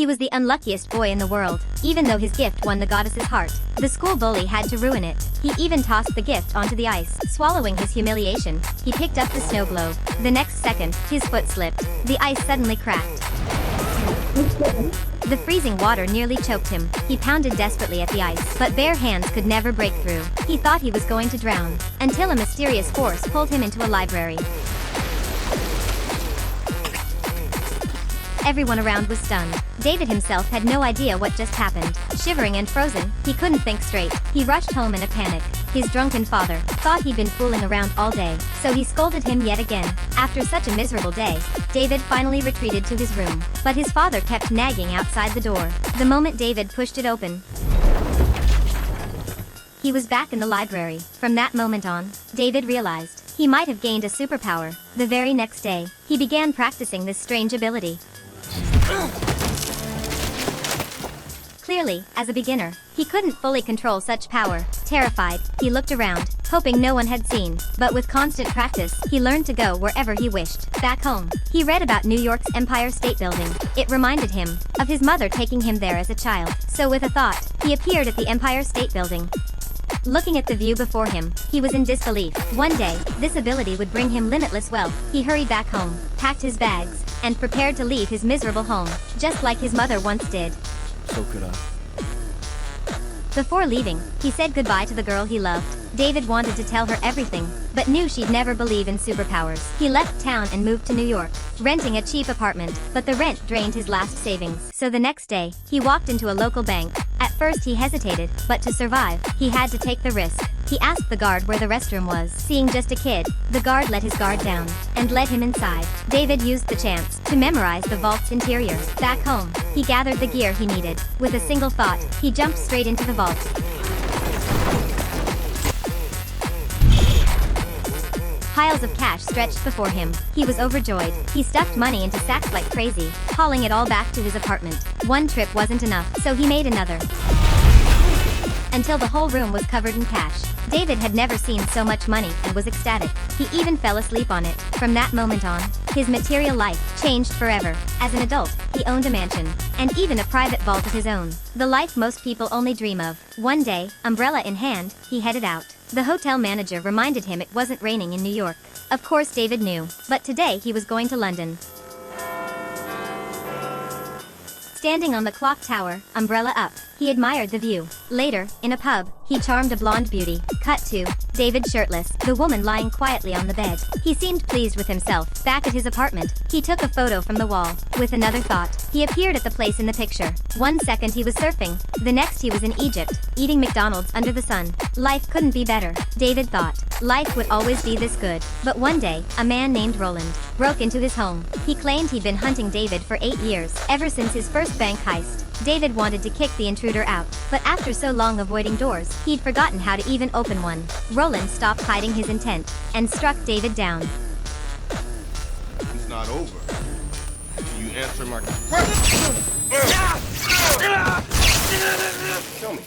He was the unluckiest boy in the world. Even though his gift won the goddess's heart, the school bully had to ruin it. He even tossed the gift onto the ice. Swallowing his humiliation, he picked up the snow globe. The next second, his foot slipped. The ice suddenly cracked. The freezing water nearly choked him. He pounded desperately at the ice, but bare hands could never break through. He thought he was going to drown, until a mysterious force pulled him into a library. Everyone around was stunned. David himself had no idea what just happened. Shivering and frozen, he couldn't think straight. He rushed home in a panic. His drunken father thought he'd been fooling around all day, so he scolded him yet again. After such a miserable day, David finally retreated to his room, but his father kept nagging outside the door. The moment David pushed it open, he was back in the library. From that moment on, David realized he might have gained a superpower. The very next day, he began practicing this strange ability. Clearly, as a beginner, he couldn't fully control such power. Terrified, he looked around, hoping no one had seen. But with constant practice, he learned to go wherever he wished. Back home, he read about New York's Empire State Building. It reminded him of his mother taking him there as a child. So with a thought, he appeared at the Empire State Building. Looking at the view before him, he was in disbelief. One day, this ability would bring him limitless wealth. He hurried back home, packed his bags, and prepared to leave his miserable home, just like his mother once did. So could I. Before leaving, he said goodbye to the girl he loved. David wanted to tell her everything, but knew she'd never believe in superpowers. He left town and moved to New York, renting a cheap apartment, but the rent drained his last savings. So the next day, he walked into a local bank. At first he hesitated, but to survive, he had to take the risk. He asked the guard where the restroom was. Seeing just a kid, the guard let his guard down and led him inside. David used the chance to memorize the vault's interior. Back home, he gathered the gear he needed. With a single thought, he jumped straight into the vault. Piles of cash stretched before him. He was overjoyed. He stuffed money into sacks like crazy, hauling it all back to his apartment. One trip wasn't enough, so he made another, until the whole room was covered in cash. David had never seen so much money and was ecstatic. He even fell asleep on it. From that moment on, his material life changed forever. As an adult, he owned a mansion, and even a private vault of his own. The life most people only dream of. One day, umbrella in hand, he headed out. The hotel manager reminded him it wasn't raining in New York. Of course David knew, but today he was going to London. Standing on the clock tower, umbrella up, he admired the view. Later, in a pub, he charmed a blonde beauty. Cut to David shirtless, the woman lying quietly on the bed. He seemed pleased with himself. Back at his apartment, he took a photo from the wall. With another thought, he appeared at the place in the picture. 1 second he was surfing, the next he was in Egypt, eating McDonald's under the sun. Life couldn't be better, David thought. Life would always be this good. But one day, a man named Roland broke into his home. He claimed he'd been hunting David for 8 years. Ever since his first bank heist, David wanted to kick the intruder out, but after so long avoiding doors, he'd forgotten how to even open one. Roland stopped hiding his intent and struck David down. It's not over. You answer my question. Tell me.